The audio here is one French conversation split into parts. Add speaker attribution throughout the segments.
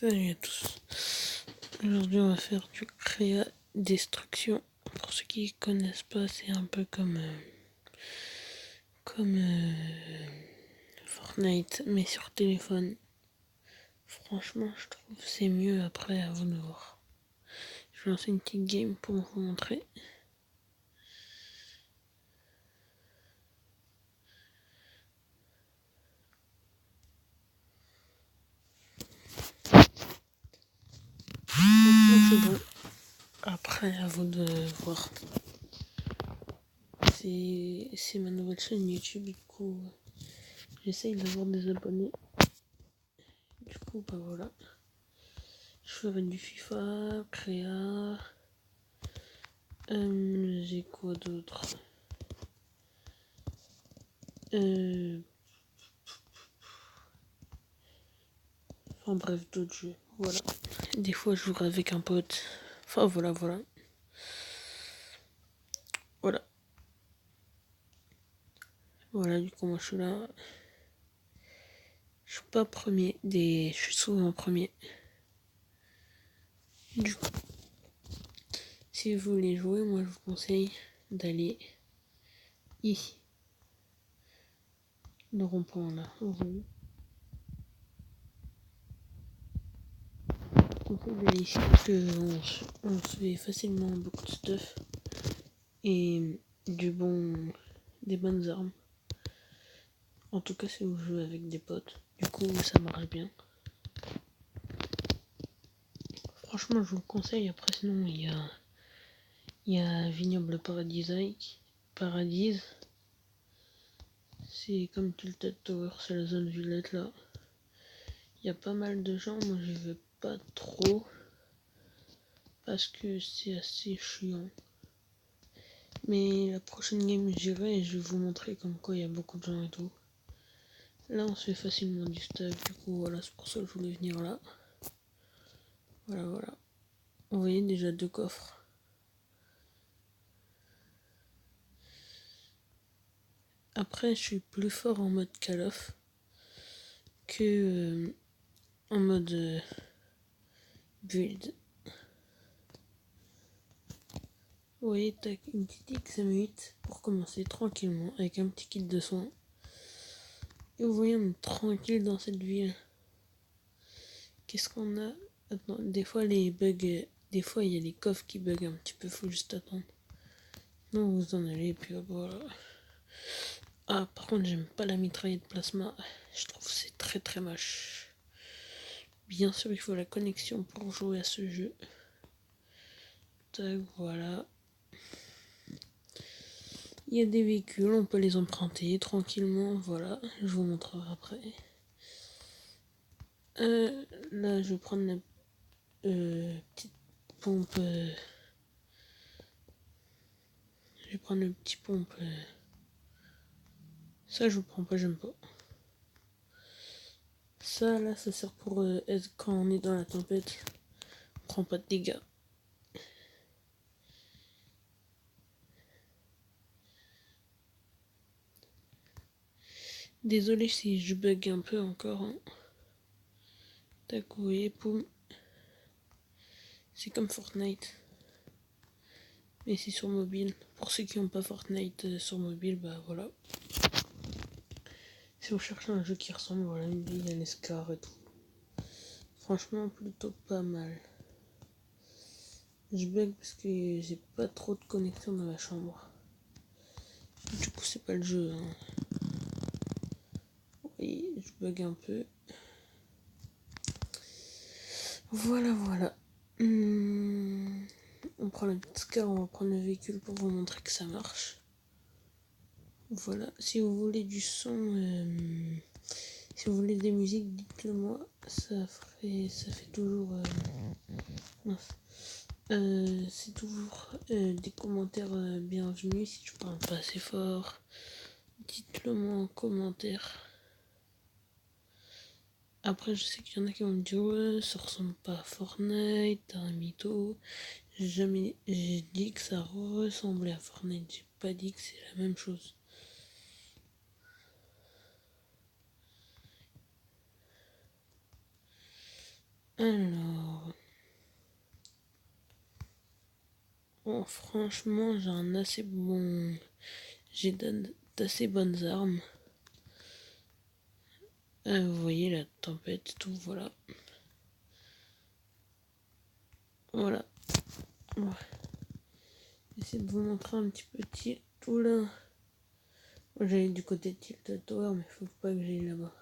Speaker 1: Salut à tous. Aujourd'hui, on va faire du créa destruction. Pour ceux qui connaissent pas, c'est un peu comme Fortnite, mais sur téléphone. Franchement, je trouve que c'est mieux. Après, à vous de voir. Je vais lancer une petite game pour vous montrer. Franchement, c'est bon. Après, à vous de voir. C'est ma nouvelle chaîne YouTube, du coup, j'essaye d'avoir des abonnés. Du coup, bah voilà. Je ferai du FIFA, créa. J'ai quoi d'autre? Enfin bref, d'autres jeux. Voilà. Des fois, je jouerai avec un pote. Enfin voilà. Voilà, du coup, moi je suis là. Je suis pas premier. Je suis souvent premier. Du coup, si vous voulez jouer, moi je vous conseille d'aller ici. Le rond-point là. Vous voyez. Je vous conseille d'aller ici parce qu'on se fait facilement beaucoup de stuff. Et des bonnes armes. En tout cas, si vous jouez avec des potes. Du coup, ça marche bien. Franchement, je vous le conseille. Après, sinon, il y a Vignoble Paradise. C'est comme Tilted Tower, c'est la zone villette là. Il y a pas mal de gens, moi j'y vais pas trop. Parce que c'est assez chiant. Mais la prochaine game j'irai et je vais vous montrer comme quoi il y a beaucoup de gens et tout. Là on se fait facilement du stuff, du coup voilà, c'est pour ça que je voulais venir là. Voilà. Vous voyez déjà 2 coffres. Après je suis plus fort en mode Call of que en mode build. Vous voyez, tac, une petite XM8 pour commencer tranquillement avec un petit kit de soins. Et vous voyez, on est tranquille dans cette ville. Qu'est-ce qu'on a? Attends, des fois les bugs, des fois il y a les coffres qui bug un petit peu, faut juste attendre. Non, vous en allez, puis voilà. Ah, par contre, j'aime pas la mitraillette plasma. Je trouve que c'est très moche. Bien sûr, il faut la connexion pour jouer à ce jeu. Tac, voilà. Il y a des véhicules, on peut les emprunter tranquillement, voilà. Je vous montrerai après. Là, je vais prendre la petite pompe. Je vais prendre le petit pompe. Ça, je prends pas, j'aime pas. Ça, là, ça sert pour être quand on est dans la tempête. On prend pas de dégâts. Désolé si je bug un peu encore. Hein. Tac, vous voyez, poum. C'est comme Fortnite. Mais c'est sur mobile. Pour ceux qui n'ont pas Fortnite sur mobile, bah voilà. Si vous cherchez un jeu qui ressemble, voilà, il y a l'escar et tout. Franchement, plutôt pas mal. Je bug parce que j'ai pas trop de connexion dans ma chambre. Du coup, c'est pas le jeu. Hein. Oui, je bug un peu. Voilà. On prend la petite car, on va prendre le véhicule pour vous montrer que ça marche. Voilà, si vous voulez du son, si vous voulez des musiques, dites-le moi. Ça fait toujours. C'est toujours des commentaires bienvenus. Si je parle pas assez fort, dites-le moi en commentaire. Après, je sais qu'il y en a qui vont me dire ouais, ça ressemble pas à Fortnite, t'as un mytho. J'ai dit que ça ressemblait à Fortnite, j'ai pas dit que c'est la même chose. Alors... Bon, franchement, j'ai un assez bon... J'ai d'assez bonnes armes. Vous voyez la tempête, tout, voilà. Voilà. Ouais. J'essaie de vous montrer un petit peu tout là. Moi j'allais du côté de Tilt Tower, mais faut pas que j'aille là-bas.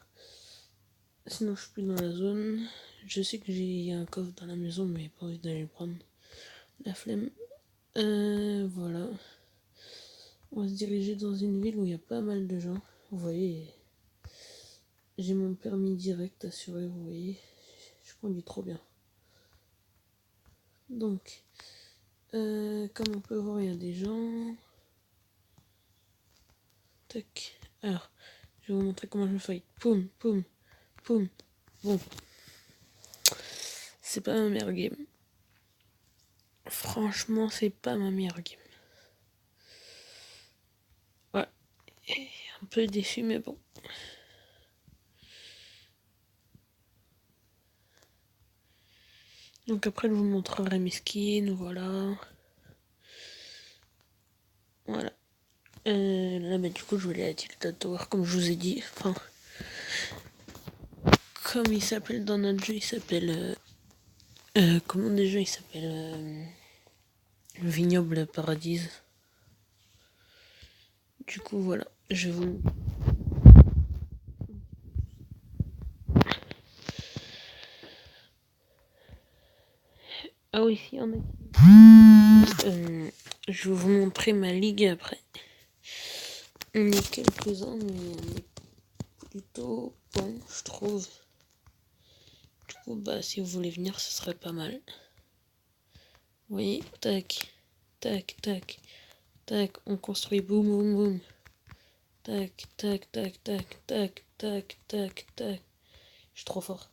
Speaker 1: Sinon je suis plus dans la zone. Je sais que j'ai un coffre dans la maison, mais pas envie d'aller le prendre. La flemme. Voilà. On va se diriger dans une ville où il y a pas mal de gens. Vous voyez, j'ai mon permis direct assuré, vous voyez. Je conduis trop bien. Donc, comme on peut voir, il y a des gens. Tac. Alors, je vais vous montrer comment je me fight. Poum, poum, poum. Bon. C'est pas ma meilleure game. Franchement, c'est pas ma meilleure game. Ouais. Et un peu déçu, mais bon. Donc après, je vous montrerai mes skins, voilà. Voilà. Là, bah, du coup, je vais aller à Tilt Tower, comme je vous ai dit. Enfin, comme il s'appelle dans notre jeu, il s'appelle... comment déjà il s'appelle Vignoble Paradise. Du coup, voilà. Je vous... Ah oui, si, on a... je vais vous montrer ma ligue après. On est quelques-uns, mais on est plutôt bon, je trouve. Du coup, bah, si vous voulez venir, ce serait pas mal. Vous voyez, tac, tac, tac, tac, on construit, boum, boum, boum. Tac, tac, tac, tac, tac, tac, tac, tac. Je suis trop fort.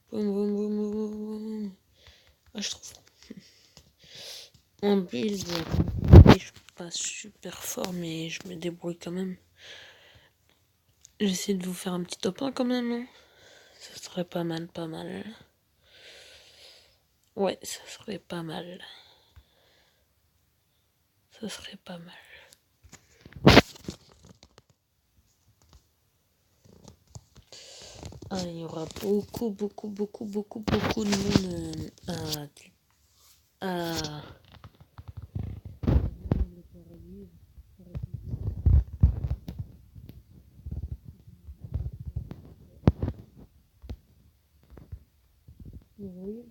Speaker 1: Boum, boum, boum, boum, boum. Ah, je suis trop fort. En build, je suis pas super fort, mais je me débrouille quand même. J'essaie de vous faire un petit top 1 quand même, hein. Ça serait pas mal, pas mal. Ouais, ça serait pas mal. Ça serait pas mal. Ah, il y aura beaucoup de monde à... Vous voyez,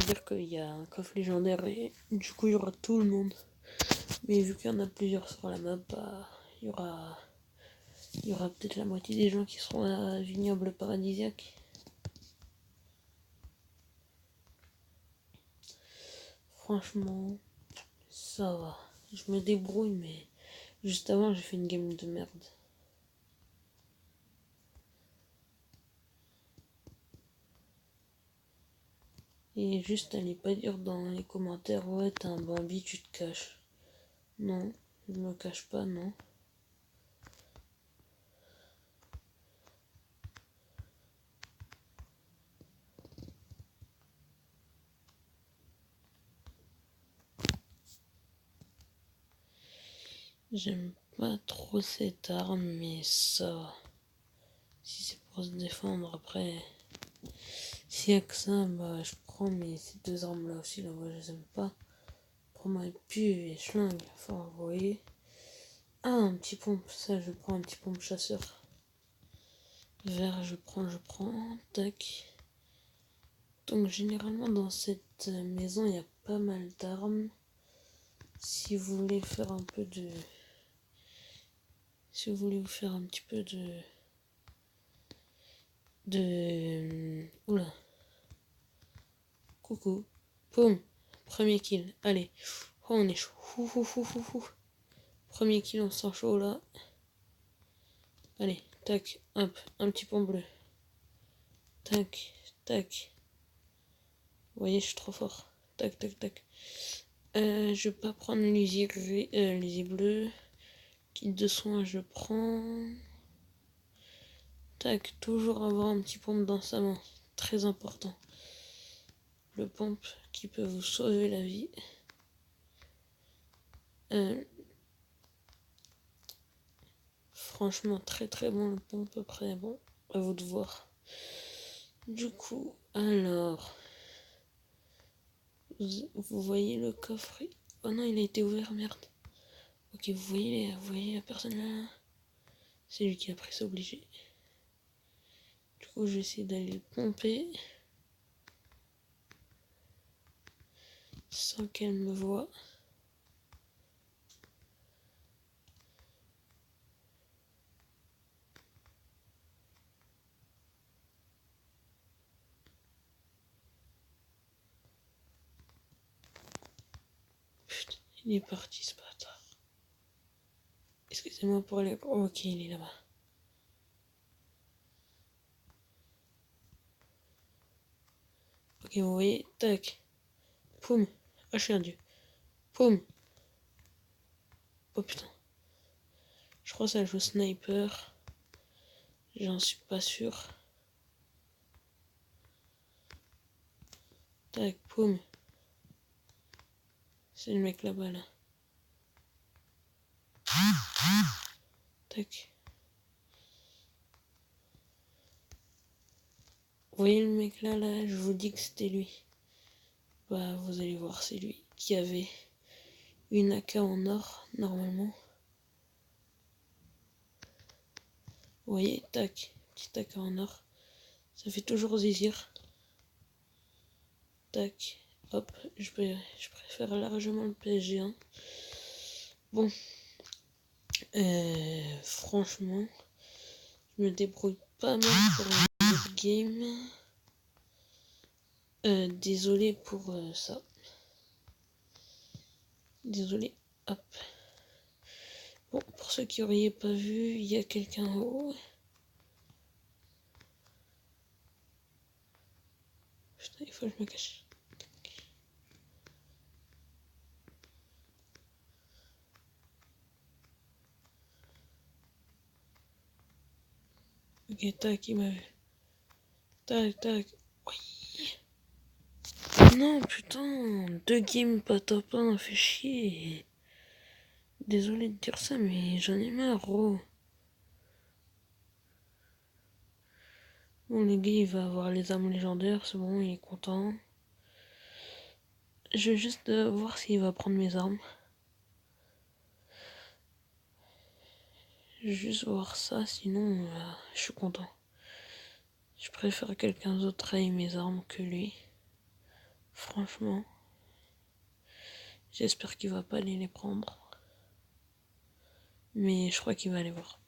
Speaker 1: dire qu'il y a un coffre légendaire et du coup il y aura tout le monde. Mais vu qu'il y en a plusieurs sur la map, bah, il y aura peut-être la moitié des gens qui seront à Vignoble Paradisiaque. Franchement, ça va. Je me débrouille, mais juste avant j'ai fait une game de merde. Et juste allez pas dire dans les commentaires, ouais t'es un Bambi, tu te caches. Non, je me cache pas, non. J'aime pas trop cette arme, mais ça va. Si c'est pour se défendre, après... S'il y a que ça, bah je prends, mais ces deux armes là aussi, là, moi je les aime pas. Prends ma épée et schlingue, enfin vous voyez. Ah, un petit pompe, ça je prends un petit pompe chasseur. Vert, je prends, tac. Donc généralement dans cette maison, il y a pas mal d'armes. Si vous voulez faire un peu de... Si vous voulez vous faire un petit peu Oula. Coucou. Poum. Premier kill. Allez. Oh, on est chaud. Premier kill, on sent chaud là. Allez. Tac. Hop. Un petit pont bleu. Tac. Tac. Vous voyez, je suis trop fort. Tac, tac, tac. Je vais pas prendre l'usier bleu. Kit de soins, je prends. Tac, toujours avoir un petit pompe dans sa main. Très important. Le pompe qui peut vous sauver la vie. Franchement, très très bon le pompe. Après, bon, à vous de voir. Du coup, alors... Vous voyez le coffre? Oh non, il a été ouvert, merde. Ok, vous voyez la personne là? C'est lui qui a pris, c'est obligé. Du coup, je vais essayer d'aller le pomper. Sans qu'elle me voie. Putain, il est parti ce bâtard. Excusez-moi pour aller... Ok, il est là-bas. Ok, vous voyez, tac. Poum. Ah, je suis un dieu. Poum. Oh putain. Je crois que ça joue sniper. J'en suis pas sûr. Tac, poum. C'est le mec là-bas, là. Tac. Vous voyez le mec là, là, je vous dis que c'était lui. Bah, vous allez voir, c'est lui qui avait une AK en or, normalement. Vous voyez, tac, petit AK en or. Ça fait toujours zizir. Tac, hop, je préfère largement le PSG1. Bon, franchement, je me débrouille pas mal pour un game. Désolé pour ça. Désolé, hop. Bon, pour ceux qui n'auraient pas vu, il y a quelqu'un en haut. Putain, il faut que je me cache. Ok, tac, il m'a vu. Tac, tac. Oui. Non, putain, 2 games pas top 1, fait chier. Désolé de dire ça, mais j'en ai marre, gros. Bon, le gars, il va avoir les armes légendaires, c'est bon, il est content. Je vais juste voir s'il va prendre mes armes. Je vais juste voir ça, sinon, je suis content. Je préfère quelqu'un d'autre aille mes armes que lui. Franchement. J'espère qu'il va pas aller les prendre. Mais je crois qu'il va aller voir.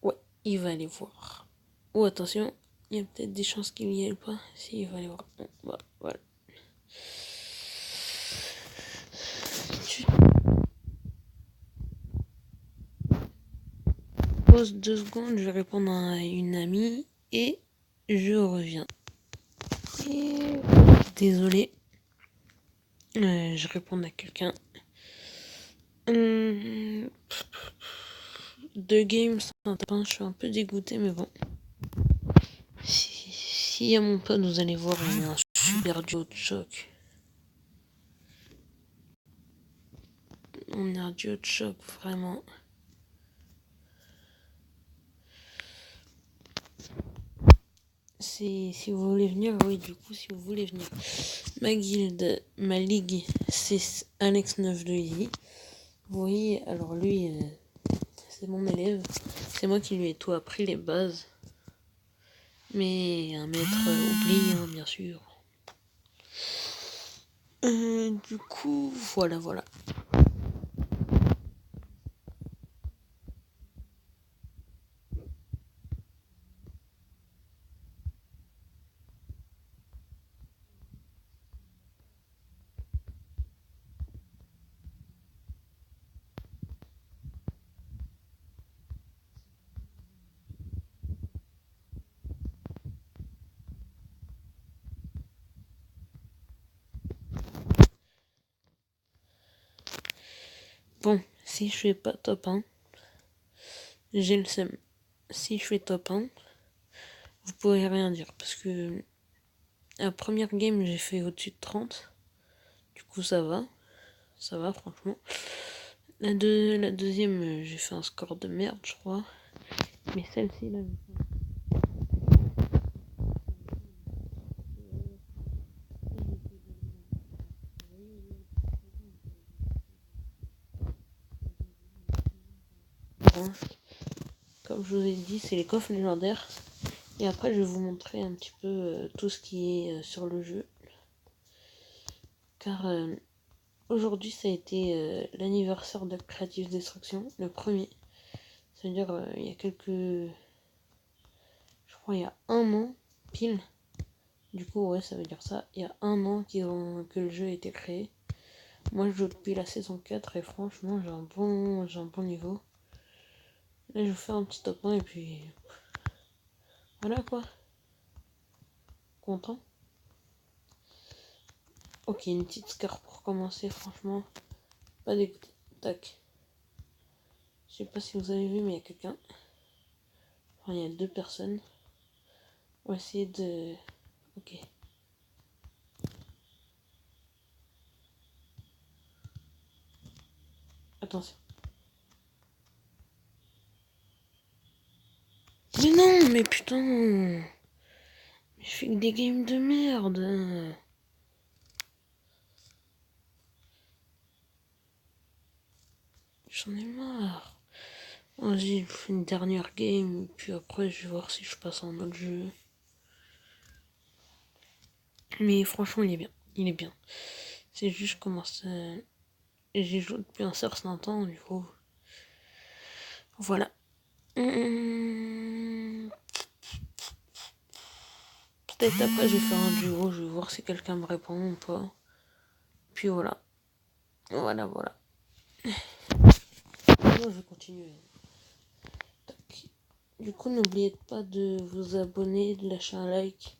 Speaker 1: Ouais, il va aller voir. Oh, attention, il y a peut-être des chances qu'il y aille pas. Si, il va aller voir. Bon, bah, voilà. Tu poses 2 secondes, je vais répondre à une amie et je reviens. Et... Désolé. Je réponds à quelqu'un. 2 games sans un tapin, je suis un peu dégoûté, mais bon. Si y a mon pote, vous allez voir, on a un super duo de choc. On a un duo de choc, vraiment. Si vous voulez venir, oui, du coup, si vous voulez venir. Ma guilde, ma ligue, c'est Alex 9 de Easy. Vous voyez, alors lui, c'est mon élève. C'est moi qui lui ai tout appris, les bases. Mais un maître oublie, hein, bien sûr. Du coup, voilà. Bon, si je fais pas top 1, j'ai le seum. Si je fais top 1, vous pourrez rien dire. Parce que la première game, j'ai fait au-dessus de 30. Du coup, ça va. Ça va, franchement. La deuxième, j'ai fait un score de merde, je crois. Mais celle-ci, là, comme je vous ai dit, c'est les coffres légendaires. Et après, je vais vous montrer un petit peu tout ce qui est sur le jeu. Car aujourd'hui, ça a été l'anniversaire de Creative Destruction, le premier. C'est-à-dire, il y a quelques... Je crois il y a un an, pile. Du coup, ouais, ça veut dire ça. Il y a un an que le jeu a été créé. Moi, je joue depuis la saison 4 et franchement, j'ai un bon niveau. Là, je vais faire un petit top 1 et puis... Voilà, quoi. Content. Ok, une petite scar pour commencer, franchement. Pas dégoûté. Tac. Je sais pas si vous avez vu, mais il y a quelqu'un. Enfin, il y a deux personnes. On va essayer de... Ok. Attention. Mais non, mais putain. Je fais que des games de merde. J'en ai marre. Vas-y, je fais une dernière game, puis après je vais voir si je passe en autre jeu. Mais franchement, il est bien. Il est bien. C'est juste je commence à... J'ai joué depuis un certain temps, du coup. Voilà. Peut-être après je vais faire un duo, je vais voir si quelqu'un me répond ou pas. Puis voilà. Voilà. Moi, je vais continuer. Tac. Du coup, n'oubliez pas de vous abonner, de lâcher un like,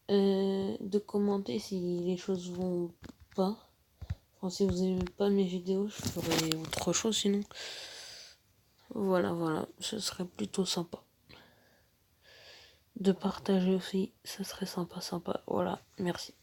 Speaker 1: de commenter si les choses vont pas. Enfin, si vous aimez pas mes vidéos, je ferai autre chose sinon. Voilà, ce serait plutôt sympa. De partager aussi, ça serait sympa. Voilà, merci.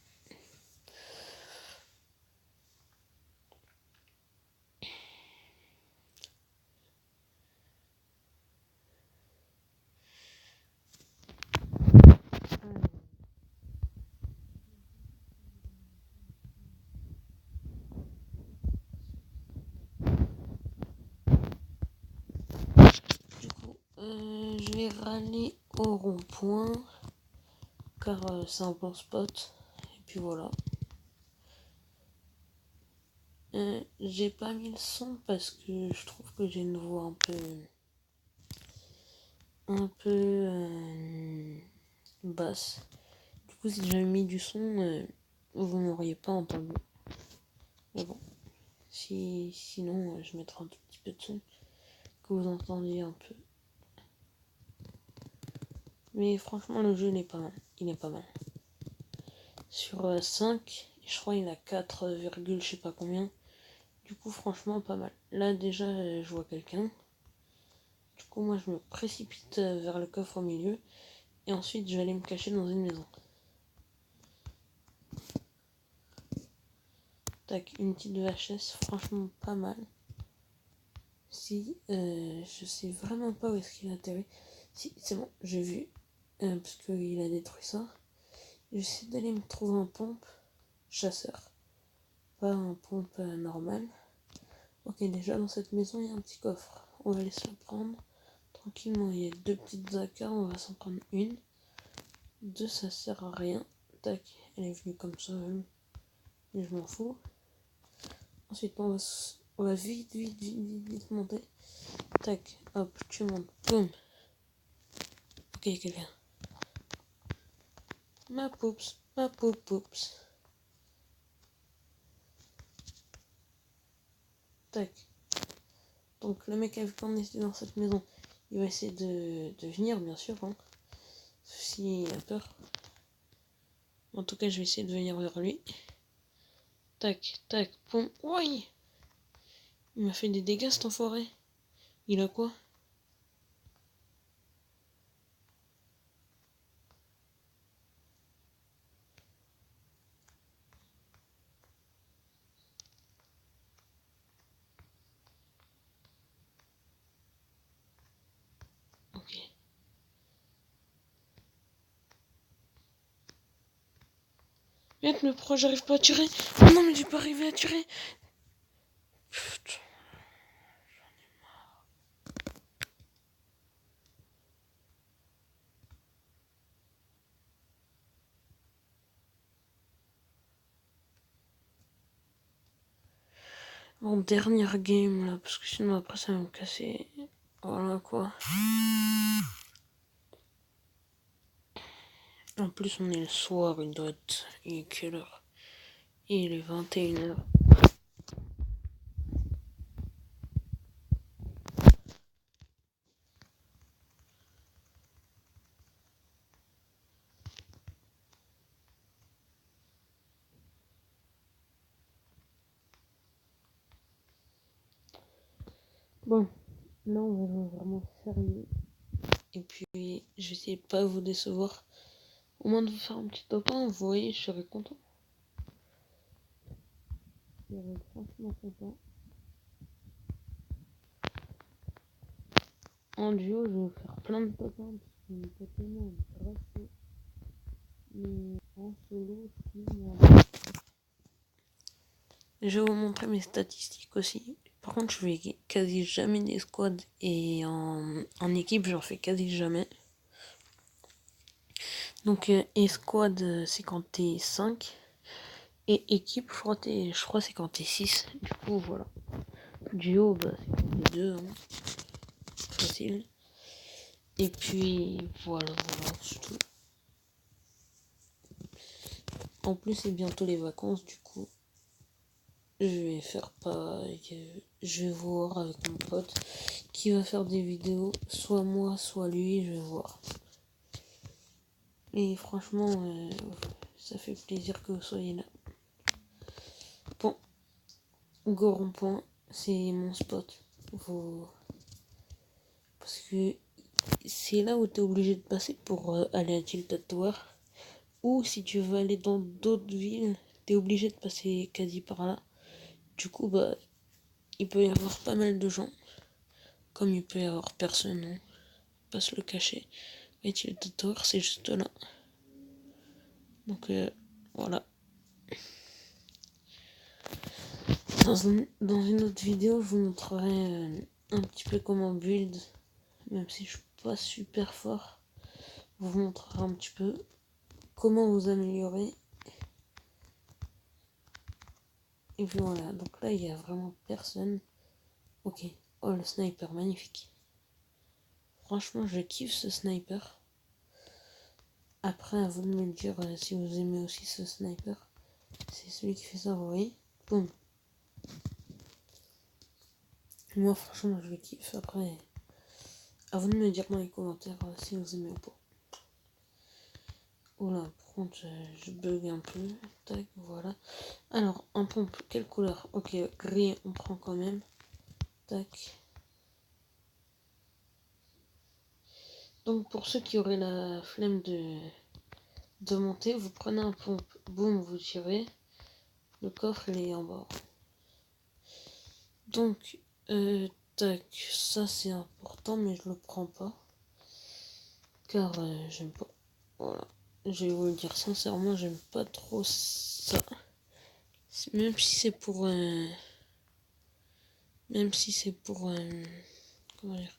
Speaker 1: Du coup, je vais râler au rond-point, car c'est un bon spot. Et puis voilà. J'ai pas mis le son parce que je trouve que j'ai une voix un peu basse. Du coup, si j'avais mis du son, vous m'auriez pas entendu. Mais bon, sinon, je mettrai un tout petit peu de son que vous entendiez un peu. Mais franchement, le jeu il est pas mal. Il est pas mal. Sur 5, je crois il a 4, je sais pas combien. Du coup, franchement, pas mal. Là, déjà, je vois quelqu'un. Du coup, moi, je me précipite vers le coffre au milieu. Et ensuite, je vais aller me cacher dans une maison. Tac, une petite VHS, franchement pas mal. Si, je sais vraiment pas où est-ce qu'il a atterri. Si, c'est bon, j'ai vu. Parce qu'il a détruit ça. J'essaie d'aller me trouver un pompe chasseur. Pas un pompe normal. Ok, déjà dans cette maison, il y a un petit coffre. On va aller se le prendre. Tranquillement, il y a deux petites AK, on va s'en prendre une. Deux, ça sert à rien. Tac, elle est venue comme ça même. Mais je m'en fous. Ensuite, on va vite monter. Tac, hop, tu montes. Boum. Ok, quelqu'un. Ma poups. Tac. Donc, le mec avec qui on était dans cette maison, il va essayer de venir, bien sûr. Hein. S'il a peur. En tout cas, je vais essayer de venir vers lui. Tac, boum. Oui. Il m'a fait des dégâts, cet enfoiré. Il a quoi? Merde, mais pourquoi j'arrive pas à tirer? Oh non, mais j'ai pas arrivé à tirer. Putain. Bon, dernière game là, parce que sinon après ça va me casser. Voilà quoi. En plus, on est le soir, il est quelle heure? Il est 21h. Bon, là on va jouer vraiment sérieux. Et puis, je vais essayer de pas vous décevoir. Au moins de vous faire un petit top 1, vous voyez, je serais content. Je serais franchement content. En duo, je vais vous faire plein de top 1 parce que mes potes et moi, on est grave chaud. Mais en solo, si, voilà. Je vais vous montrer mes statistiques aussi. Par contre, je fais quasi jamais des squads et en équipe, j'en fais quasi jamais. Donc, escouade, c'est quand t'es 5. Et équipe, je crois c'est quand t'es 6. Du coup, voilà. Duo, bah, c'est quand t'es 2. Hein. Facile. Et puis, voilà, c'est tout. En plus, c'est bientôt les vacances, du coup. Je vais faire pas. Je vais voir avec mon pote qui va faire des vidéos. Soit moi, soit lui, je vais voir. Et franchement, ça fait plaisir que vous soyez là. Bon, Go Rond-Point, c'est mon spot. Parce que c'est là où tu es obligé de passer pour aller à Tilted Tower. Ou si tu veux aller dans d'autres villes, tu es obligé de passer quasi par là. Du coup, bah, il peut y avoir pas mal de gens. Comme il peut y avoir personne, hein. Pas se le cacher. Et Tilted Tower, c'est juste là. Donc, voilà. Dans une autre vidéo, je vous montrerai un petit peu comment build. Même si je suis pas super fort. Je vous montrerai un petit peu comment vous améliorer. Et puis voilà, donc là il y a vraiment personne. Ok, oh le sniper, magnifique. Franchement, je kiffe ce sniper. Après, à vous de me dire si vous aimez aussi ce sniper. C'est celui qui fait ça, vous voyez. Boum. Moi, franchement, je le kiffe. Après, à vous de me dire dans les commentaires si vous aimez ou pas. Oula, par contre, je bug un peu. Tac, voilà. Alors, en pompe, quelle couleur? Ok, gris, on prend quand même. Tac. Donc, pour ceux qui auraient la flemme de monter, vous prenez un pompe, boum, vous tirez. Le coffre, il est en bas. Donc, tac, ça c'est important, mais je le prends pas. Car j'aime pas. Voilà. Je vais vous le dire sincèrement, j'aime pas trop ça. Même si c'est pour. Même si c'est pour. Comment dire?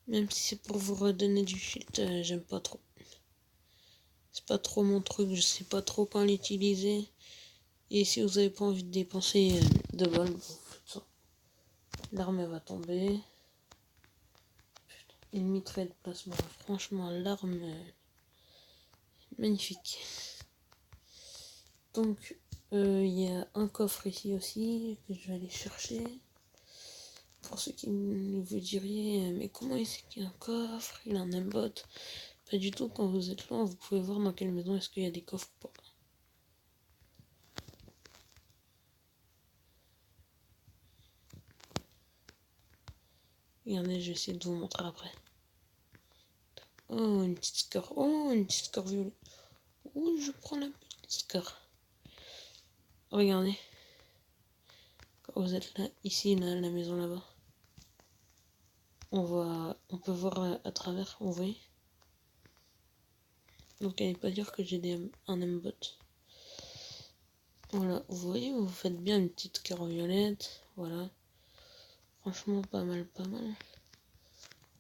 Speaker 1: Même si c'est pour vous redonner du shield, j'aime pas trop. C'est pas trop mon truc, je sais pas trop quand l'utiliser. Et si vous avez pas envie de dépenser de balles, vous faites ça. L'arme va tomber. Une mitraille de plasma. Franchement, l'arme magnifique. Donc, il y a un coffre ici aussi que je vais aller chercher. Pour ceux qui vous diriez, mais comment il sait qu'il y a un coffre? Il a un aimbot. Pas du tout, quand vous êtes loin, vous pouvez voir dans quelle maison est-ce qu'il y a des coffres ou pas. Regardez, je vais essayer de vous montrer après. Oh, une petite score. Oh, une petite score violette. Oh, je prends la petite score. Regardez. Quand vous êtes là, ici, là, la maison là-bas. On peut voir à travers, vous voyez. Donc allez pas dire que j'ai un aimbot. Voilà, vous voyez, vous faites bien une petite cœur violette. Voilà. Franchement, pas mal, pas mal.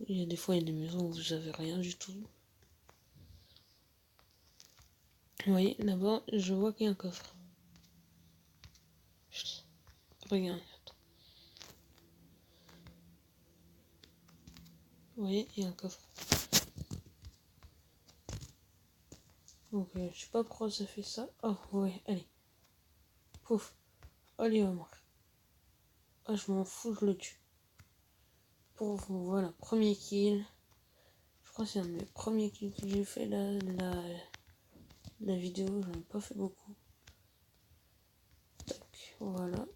Speaker 1: Il y a des fois, il y a des maisons où vous avez rien du tout. Vous voyez, là-bas, je vois qu'il y a un coffre. Regarde. Vous voyez, il y a un coffre. Donc, je sais pas pourquoi ça fait ça. Oh, ouais, allez. Pouf. Allez, va mourir. Ah, je m'en fous, je le tue. Pour vous, voilà, premier kill. Je crois que c'est un de mes premiers kills que j'ai fait la vidéo. J'en ai pas fait beaucoup. Tac, voilà.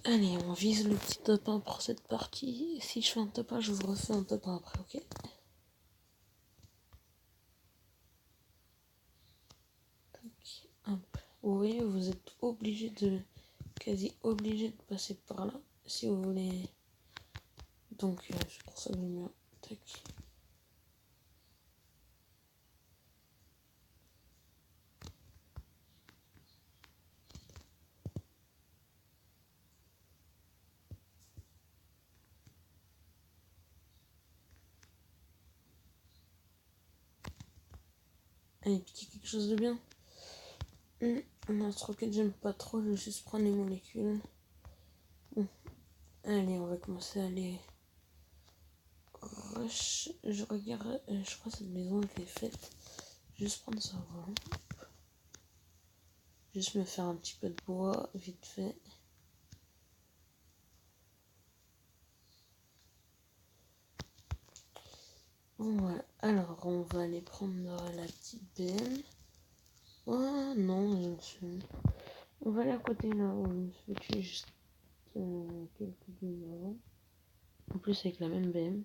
Speaker 1: Allez, on vise le petit top 1 pour cette partie. Si je fais un top 1, je vous refais un top 1 après, ok? Tac, hop. Vous voyez, vous êtes obligé de... quasi obligé de passer par là. Si vous voulez... Donc, c'est pour ça que j'ai mis un... Tac. Allez, piquer quelque chose de bien. Lance-roquette, j'aime pas trop, je vais juste prendre les molécules. Bon. Allez, on va commencer à aller... Rush. Je regarde, je crois que cette maison, je l'ai faite. Juste prendre ça, voilà. Juste me faire un petit peu de bois, vite fait. Bon, voilà. Alors, on va aller prendre la petite BM. Oh non, je me suis... On va aller à côté là où je me suis fait tuer juste quelques minutes avant. En plus avec la même BM.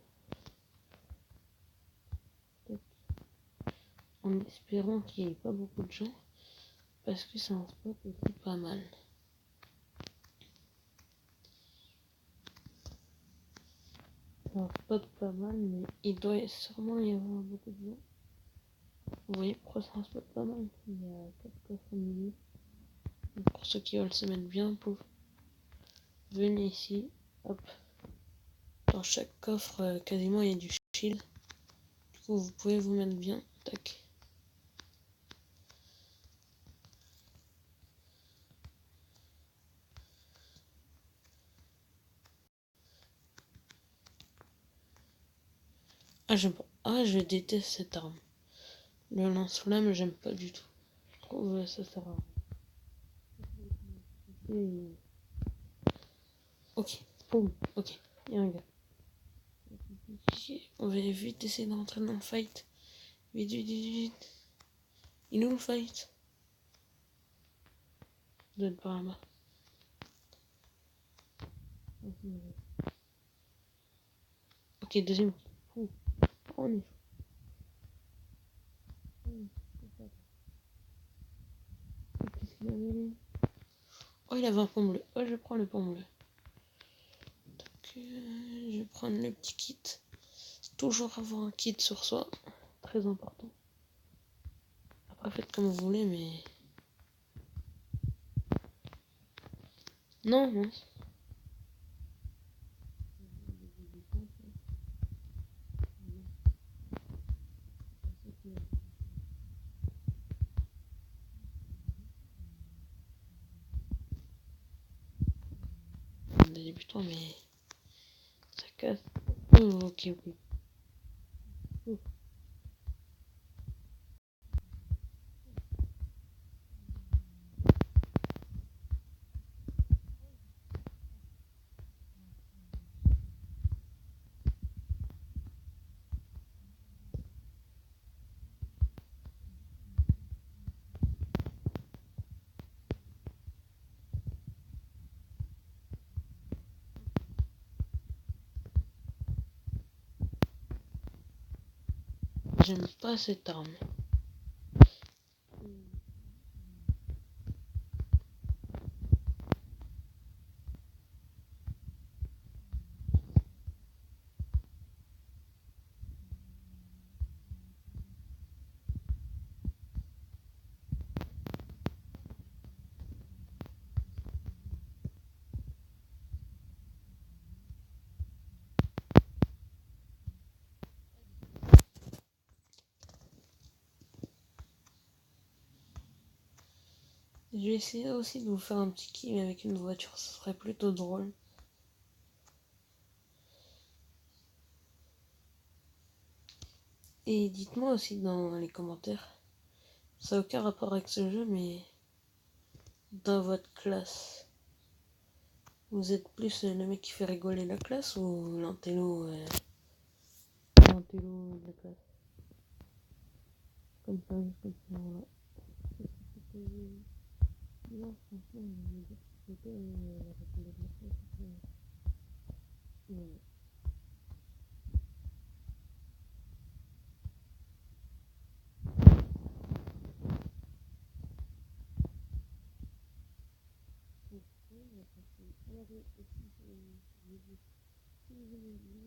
Speaker 1: En espérant qu'il n'y ait pas beaucoup de gens. Parce que c'est un spot aussi pas mal. C'est un spot pas mal, mais il doit sûrement y avoir beaucoup de gens. Vous voyez pourquoi c'est un spot pas mal? Il y a 4 coffres au milieu. Donc pour ceux qui veulent se mettre bien, venez ici. Hop. Dans chaque coffre, quasiment il y a du shield. Du coup, vous pouvez vous mettre bien. Tac. Ah, j'aime pas. Ah, je déteste cette arme. Le lance-flamme, j'aime pas du tout. Je trouve ça sert à rien. Ok. Boum. Ok. Il y a un gars. On va vite essayer d'entrer dans le fight. Vite, vite, vite, vite. Il est où le fight? Il doit être par là-bas. Ok, deuxième. Oh, on est. Qu'est-ce qu'il avait? Oh, il avait un pont bleu. Oh, je prends le pont bleu. Donc, je vais prendre le petit kit. Toujours avoir un kit sur soi. Très important. Après, faites comme vous voulez, mais... Non, non. Des débutants, mais... Ça casse. Oh, ok, ok. Oh. J'aime pas cette arme. Je vais essayer aussi de vous faire un petit kill avec une voiture, ce serait plutôt drôle. Et dites-moi aussi dans les commentaires, ça n'a aucun rapport avec ce jeu, mais dans votre classe, vous êtes plus le mec qui fait rigoler la classe ou l'intello de la classe? Comme ça, juste comme ça, voilà. Non, franchement, je vais dire que c'était la réponse de la classe. Voilà. Alors, aussi, je dis, si vous aimez bien,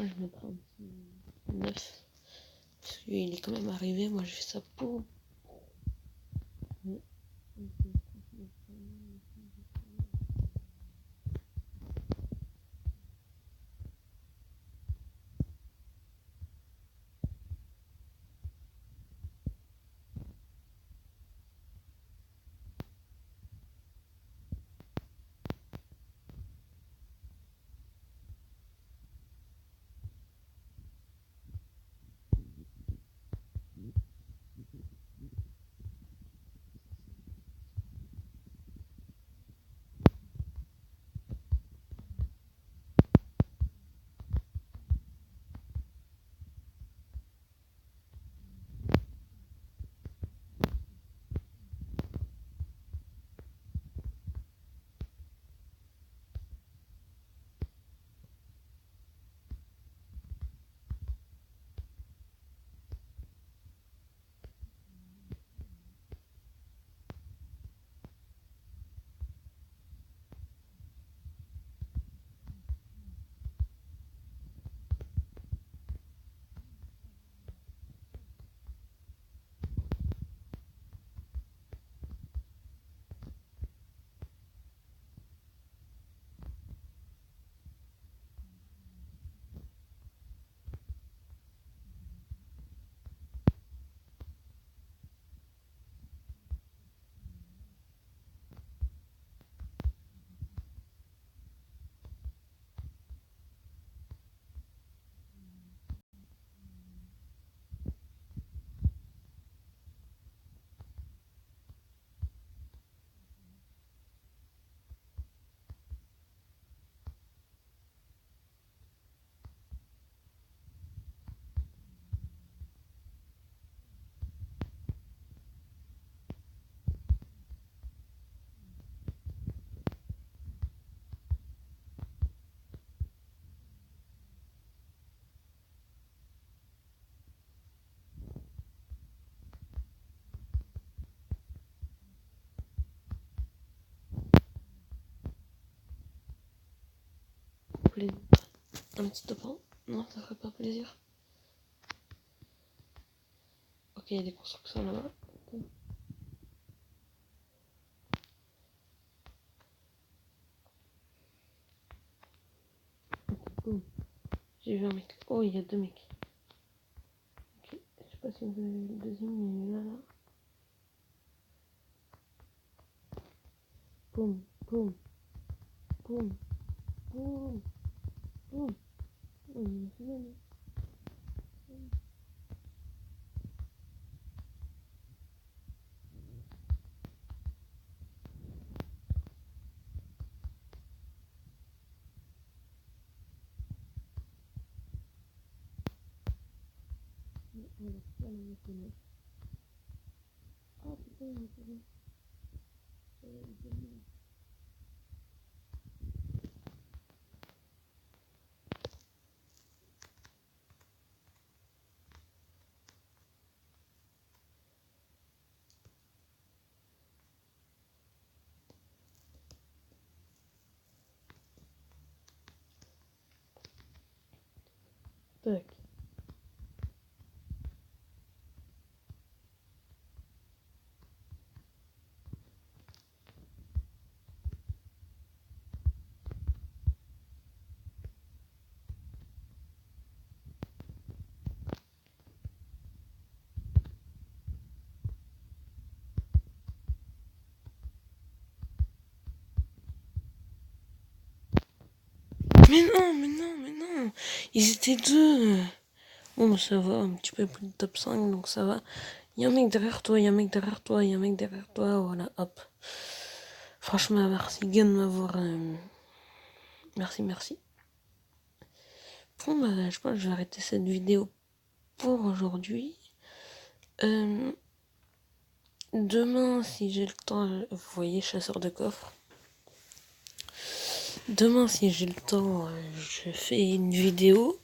Speaker 1: moi je mettrai un petit 9. Parce qu'il est quand même arrivé, moi je fais ça pour. Un petit top 1. Non, ça ferait pas plaisir. Ok, il y a des constructions là-bas. Boum. J'ai vu un mec. Oh, il y a 2 mecs. Ok, je sais pas si vous avez vu le deuxième, mais là. Boum, boum, boum, boum, boum. Oh, il est fini. Voilà, là, il est fini. Ah putain, il est fini. Ça y est, il est fini. Tac. Mais non, mais non, mais non. Ils étaient 2. Bon, bah, ça va, un petit peu plus de top 5, donc ça va. Il y a un mec derrière toi, il y a un mec derrière toi, il y a un mec derrière toi, voilà, hop. Franchement, merci, Gun, de m'avoir. Merci, merci. Bon, bah, je pense que je vais arrêter cette vidéo pour aujourd'hui. Demain, si j'ai le temps, vous voyez, chasseur de coffres. Demain, si j'ai le temps, je fais une vidéo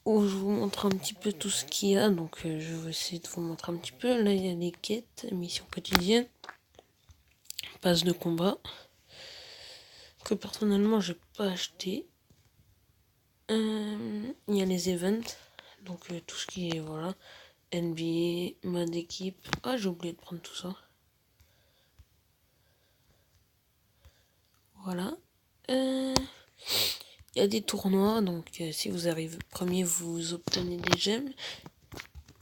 Speaker 1: où je vous montre un petit peu tout ce qu'il y a. Donc, je vais essayer de vous montrer un petit peu. Là, il y a les quêtes, missions quotidiennes, passe de combat, que personnellement, j'ai pas acheté. Il y a les events, donc tout ce qui est, voilà, NBA, mode équipe. Ah, j'ai oublié de prendre tout ça. Voilà. Il y a des tournois, donc si vous arrivez premier, vous obtenez des gemmes.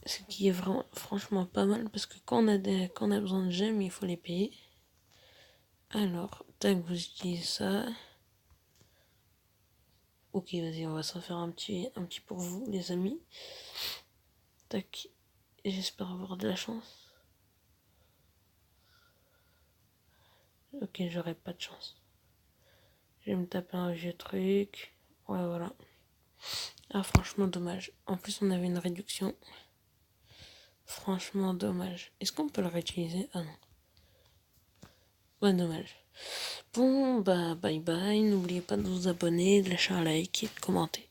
Speaker 1: Ce qui est vraiment, franchement pas mal, parce que quand on a besoin de gemmes, il faut les payer. Alors, tac, vous utilisez ça. Ok, vas-y, on va s'en faire un petit pour vous, les amis. Tac, j'espère avoir de la chance. Ok, j'aurai pas de chance. Je vais me taper un vieux truc. Ouais, voilà. Ah, franchement, dommage. En plus, on avait une réduction. Franchement, dommage. Est-ce qu'on peut le réutiliser? Ah non. Ouais, dommage. Bon, bah, bye bye. N'oubliez pas de vous abonner, de lâcher un like et de commenter.